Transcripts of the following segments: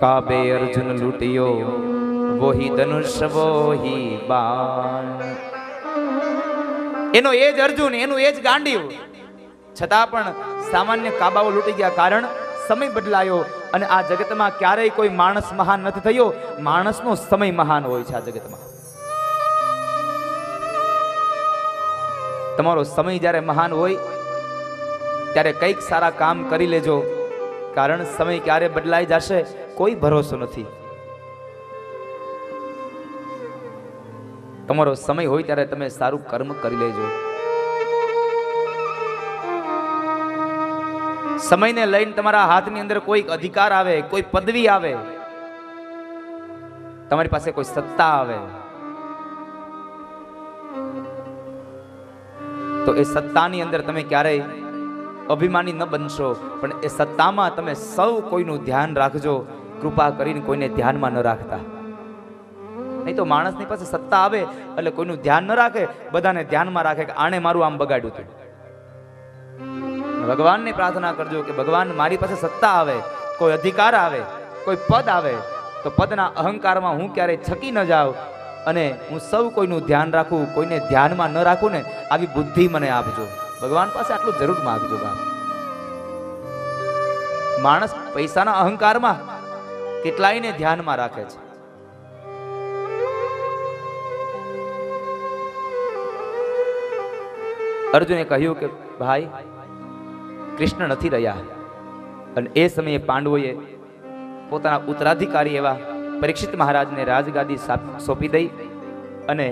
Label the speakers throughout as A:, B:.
A: काबे अर्जुन लूटियो वही धनुष वही बाण। एनो एज अर्जुन एनु एज गांडीव छता पण सामान्य काबाओ लूटी गया कारण समय बदलायो અને આ જગતમાં ક્યારેય કોઈ માણસ મહાન નથી થયો માણસનો સમય મહાન હોય છે આ જગતમાં તમારો સમય જ્યારે મહાન હોય ત્યારે કંઈક સારા કામ કરી લેજો કારણ સમય ક્યારે બદલાઈ જશે કોઈ ભરોસો નથી તમારો સમય હોય ત્યારે તમે સારું કર્મ કરી લેજો સમયને લઈને તમારા હાથની અંદર કોઈ અધિકાર આવે કોઈ પદવી આવે તમારી પાસે કોઈ સત્તા આવે તો એ સત્તાની અંદર તમે ક્યારેય અભિમાની ન બનશો પણ એ સત્તામાં તમે સૌ કોઈનું ધ્યાન રાખજો કૃપા કરીને કોઈને ધ્યાનમાં ન રાખતા નહીં તો માણસની પાસે સત્તા આવે એટલે કોઈનું ધ્યાન ન રાખે બધાને ધ્યાનમાં રાખે કે આણે મારું આમ બગાડ્યું હતું ભગવાનને પ્રાર્થના કરજો કે ભગવાન મારી પાસે સત્તા આવે કોઈ અધિકાર આવે કોઈ પદ આવે તો પદના અહંકારમાં હું ક્યારેય છકી ન જાઉં અને હું સૌ કોઈનું ધ્યાન રાખું કોઈને ધ્યાનમાં ન રાખું ને આવી બુદ્ધિ મને આપજો ભગવાન પાસે આટલું જરૂર માંગજો બાપ માણસ પૈસાના અહંકારમાં કેટલાયને ધ્યાનમાં રાખે છે અર્જુને કહ્યું કે ભાઈ કૃષ્ણ નથી રહ્યા અને એ સમયે પાંડવોએ પોતાના ઉત્તરાધિકારી એવા પરીક્ષિત મહારાજને રાજગાદી સોંપી દઈ અને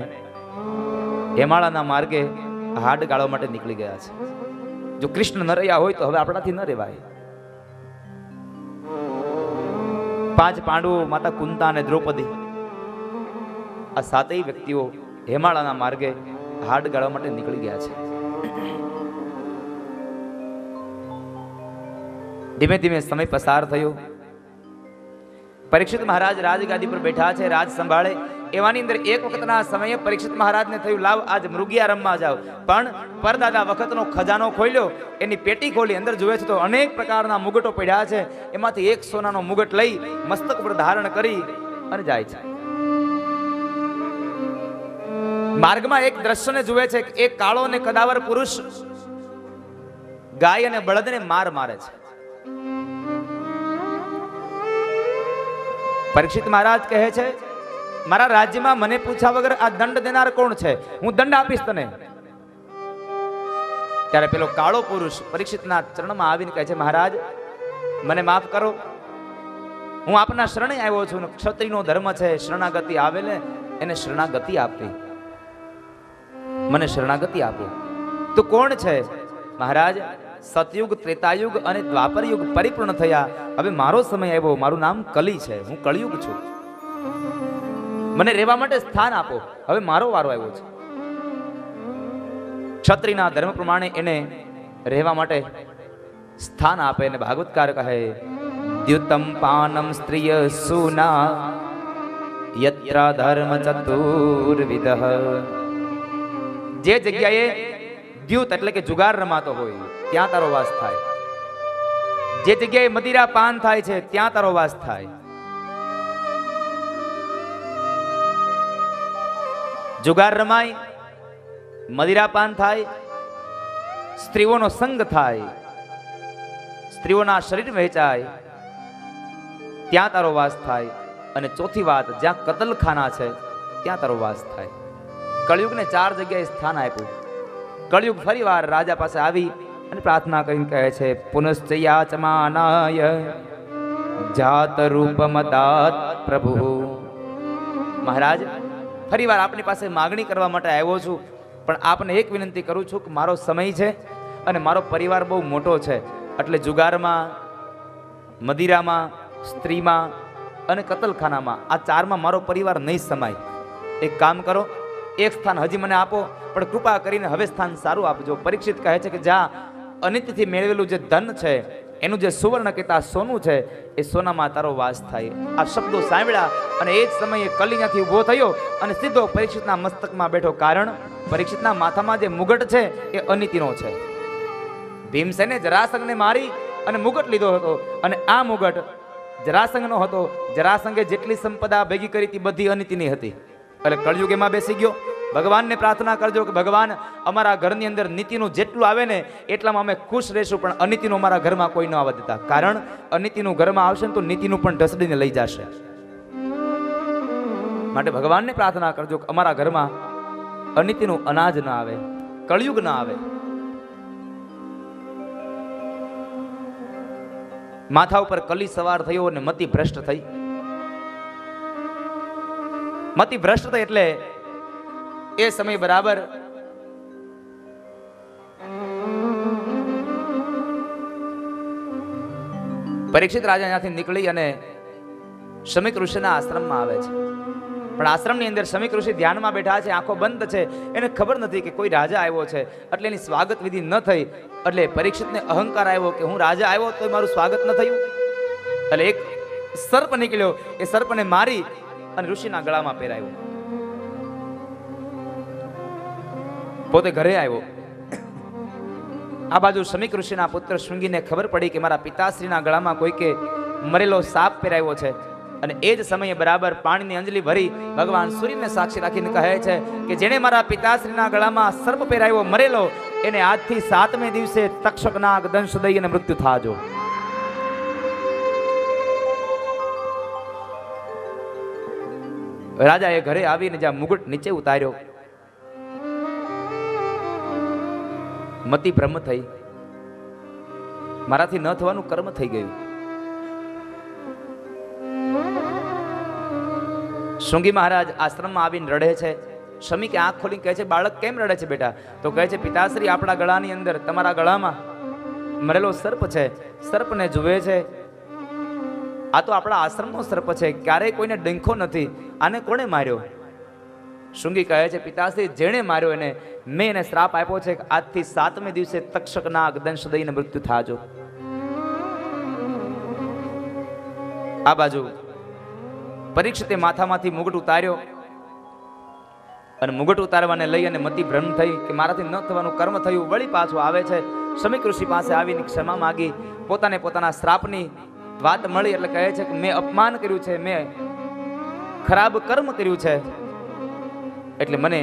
A: હેમાળાના માર્ગે હાડ ગાળવા માટે નીકળી ગયા છે જો કૃષ્ણ ન રહ્યા હોય તો હવે આપણાથી ન રહેવાય પાંચ પાંડવો માતા કુંતા અને દ્રૌપદી આ સાતેય વ્યક્તિઓ હેમાળાના માર્ગે હાડ ગાળવા માટે નીકળી ગયા છે ધીમે ધીમે સમય પસાર થયો પરીક્ષિત મહારાજ રાજગાદી પર બેઠા છે રાજ સંભાળે એવાની અંદર એક વખતના સમયે પરીક્ષિત મહારાજને થયું લાવ આજ મૃગિયા રમવા જાવ પણ પરદાદા વખતનો ખજાનો ખોલ્યો એની પેટી ખોલી અંદર જોવે છે તો અનેક પ્રકારના મુગટો પડ્યા છે એમાંથી એક સોનાનો મુગટ લઈ મસ્તક ઉપર ધારણ કરી અને જાય છે માર્ગમાં એક દ્રશ્યને જુએ છે એક કાળો અને કદાવર પુરુષ ગાય અને બળદને મારે છે પરીક્ષિત મહારાજ કહે છે મારા રાજ્યમાં મને પૂછ્યા વગર આ દંડ દેનાર કોણ છે હું દંડ આપીશ તને ત્યારે પેલો કાળો પુરુષ પરીક્ષિતના ચરણમાં આવીને કહે છે મહારાજ મને માફ કરો હું આપના શરણે આવ્યો છું ક્ષત્રિયનો ધર્મ છે શરણાગતિ આવેલે એને શરણાગતિ આપી મને શરણાગતિ આપી તું કોણ છે મહારાજ સતયુગ ત્રેતાયુગ અને દ્વાપર યુગ પરિપૂર્ણ થયા હવે મારો સમય આવ્યો મારું નામ કલી છે હું કળિયુગ છું મને રહેવા માટે સ્થાન આપો હવે મારો વારો આવ્યો છે ક્ષત્રિયના ધર્મ પ્રમાણે એને રહેવા માટે સ્થાન આપે અને ભાગવતકાર કહે દ્યુતમ પાનમ સ્ત્રીય સુના યત્ર ધર્મ ચતુર્વિધ જે જગ્યાએ દ્યુત એટલે કે જુગાર રમાતો હોય ત્યાં તારો વાસ થાય જે જગ્યાએ મદિરા પાન થાય છે ત્યાં તારો વાસ થાય જુગાર રમાય મદિરા પાન થાય સ્ત્રીઓનો સંગ થાય સ્ત્રીઓના શરીર વહેંચાય ત્યાં તારો વાસ થાય અને ચોથી વાત જ્યાં કતલખાના છે ત્યાં તારો વાસ થાય કળિયુગને 4 જગ્યાએ સ્થાન આપ્યું કળિયુગ ફરીવાર રાજા પાસે આવી અને પ્રાર્થના કરીને કહે છે પુનશ્ચયાચમાનાય જાત રૂપમદાત પ્રભુ મહારાજ ફરીવાર આપની પાસે માગણી કરવા માટે આવ્યો છું પણ આપને એક વિનંતી કરું છું કે મારો સમય છે અને મારો પરિવાર બહુ મોટો છે એટલે જુગારમાં મદિરામાં સ્ત્રીમાં અને કતલખાનામાં આ 4માં મારો પરિવાર નહીં સમાય એક કામ કરો એક સ્થાન હજી મને આપો પણ કૃપા કરીને હવે સ્થાન સારું આપજો પરીક્ષિત કહે છે કે જ્યાં અનિત્યથી મેળવેલું જે ધન છે એનું જે સુવર્ણ કહેતા સોનું છે એ સોનામાં તારો વાસ થાય આ શબ્દો સાંભળ્યા અને એ જ સમયે કલિયાથી ઊભો થયો અને સીધો પરીક્ષિતના મસ્તકમાં બેઠો કારણ પરીક્ષિતના માથામાં જે મુગટ છે એ અનિતિનો છે ભીમસેને જરાસંઘને મારી અને મુગટ લીધો હતો અને આ મુગટ જરાસંઘનો હતો. જરાસંઘે જેટલી સંપદા ભેગી કરી હતી બધી અનિતિની હતી. એટલે કળયુગ એમાં બેસી ગયો. ભગવાનને પ્રાર્થના કરજો કે ભગવાન અમારા ઘરની અંદર નીતિનું જેટલું આવે ને એટલામાં અમે ખુશ રહીશું, પણ અનિતિનું અમારા ઘરમાં કોઈ ન આવવા દેતા. કારણ અનિતિનું ઘરમાં આવશે ને તો નીતિનું પણ ઢસડીને લઈ જશે. માટે ભગવાનને પ્રાર્થના કરજો કે અમારા ઘરમાં અનિતિનું અનાજ ન આવે, કળયુગ ન આવે. માથા ઉપર કલી સવાર થયો અને મતિ ભ્રષ્ટ થઈ. મતિ ભ્રષ્ટ થઈ એટલે એ સમય બરાબર પરીક્ષિત રાજા ત્યાંથી નીકળી અને શમીક ઋષિના આશ્રમમાં આવે છે. પણ આશ્રમની અંદર શમીક ઋષિ ધ્યાનમાં બેઠા છે, આંખો બંધ છે. એને ખબર નથી કે કોઈ રાજા આવ્યો છે. એટલે એની સ્વાગત વિધિ ન થઈ. એટલે પરીક્ષિતને અહંકાર આવ્યો કે હું રાજા આવ્યો તો મારું સ્વાગત ન થયું. એટલે એક સર્પ નીકળ્યો. એ સર્પને મારી અને ઋષિના ગળામાં પહેરાયો. પોતે ઘરે આવ્યો. આ બાજુ શમીક ઋષિના પુત્ર શૃંગીને ખબર પડી કે મારા પિતાશ્રીના ગળામાં કોઈકે મરેલો સાપ પહેરાવ્યો છે. અને એ જ સમયે બરાબર પાણીની અંજલિ ભરી ભગવાન સૂર્યને સાક્ષી રાખીને કહે છે કે જેણે મારા પિતાશ્રીના ગળામાં સર્પ પહેરાવ્યો મરેલો, એને આજથી 7મે દિવસે તક્ષક નાગ દંશ દઈ અને મૃત્યુ થાજો. રાજાએ ઘરે આવીને જ્યાં મુગટ નીચે ઉતાર્યો, મતિ ભ્રમ થઈ. મારાથી ન થવાનું કર્મ થઈ ગયું. શૃંગી મહારાજ આશ્રમમાં આવીને રડે છે. શમીકે આંખ ખોલીને કહે છે, બાળક કેમ રડે છે બેટા? તો કહે છે, પિતાશ્રી આપણા ગળાની અંદર, તમારા ગળામાં મરેલો સર્પ છે. સર્પને જુએ છે. આ તો આપણા આશ્રમનો સર્પ છે, ક્યારેય કોઈને ડંખો નથી. આને કોણે માર્યો? શૃંગી કહે છે, પિતાશ્રી જેણે માર્યો એને મેં એને શ્રાપ આપ્યો છે કે આજથી 7મે દિવસે તક્ષક નાગ દંશ દઈને મૃત્યુ થાજો. આ બાજુ પરીક્ષિતે માથામાંથી મુગટ ઉતાર્યો અને મુગટ ઉતારવાને લઈ અને મતિ ભ્રમ થઈ કે મારાથી ન થવાનું કર્મ થયું. વળી પાછો આવે છે. શમીક ઋષિ પાસે આવીને ક્ષમા માગી. પોતાને પોતાના શ્રાપની વાત મળી એટલે કહે છે કે મેં અપમાન કર્યું છે, મેં ખરાબ કર્મ કર્યું છે, એટલે મને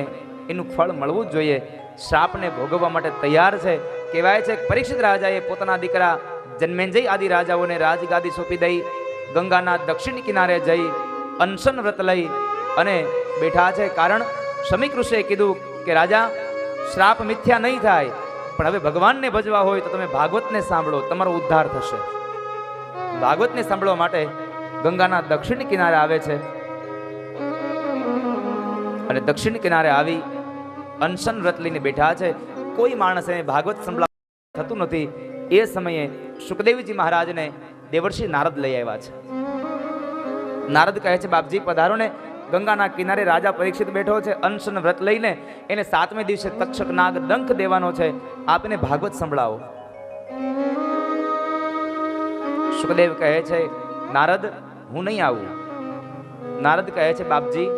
A: એનું ફળ મળવું જ જોઈએ. શ્રાપને ભોગવવા માટે તૈયાર છે. કહેવાય છે કે પરીક્ષિત રાજાએ પોતાના દીકરા જન્મેજય આદિ રાજાઓને રાજગાદી સોંપી દઈ ગંગાના દક્ષિણ કિનારે જઈ અનશન વ્રત લઈ અને બેઠા છે. કારણ શમીક ઋષિએ કીધું કે રાજા, શ્રાપ મિથ્યા નહીં થાય, પણ હવે ભગવાનને ભજવા હોય તો તમે ભાગવતને સાંભળો, તમારો ઉદ્ધાર થશે. ભાગવતને સાંભળવા માટે ગંગાના દક્ષિણ કિનારે આવે છે અને દક્ષિણ કિનારે આવી અનશન વ્રત લઈને બેઠા છે. કોઈ માણસે ભાગવત સંભળાવ થતું નથી. એ સમયે સુખદેવજી મહારાજને દેવર્ષિ નારદ લઈ આવ્યા છે. નારદ કહે છે, બાપજી પધારો ને. ગંગાના કિનારે રાજા પરીક્ષિત બેઠો છે અનશન વ્રત લઈને. એને 7મે દિવસે તક્ષક નાગ ડંખ દેવાનો છે. આપને ભાગવત સંભળાવો. સુખદેવ કહે છે, નારદ હું નહીં આવું. નારદ કહે છે, બાપજી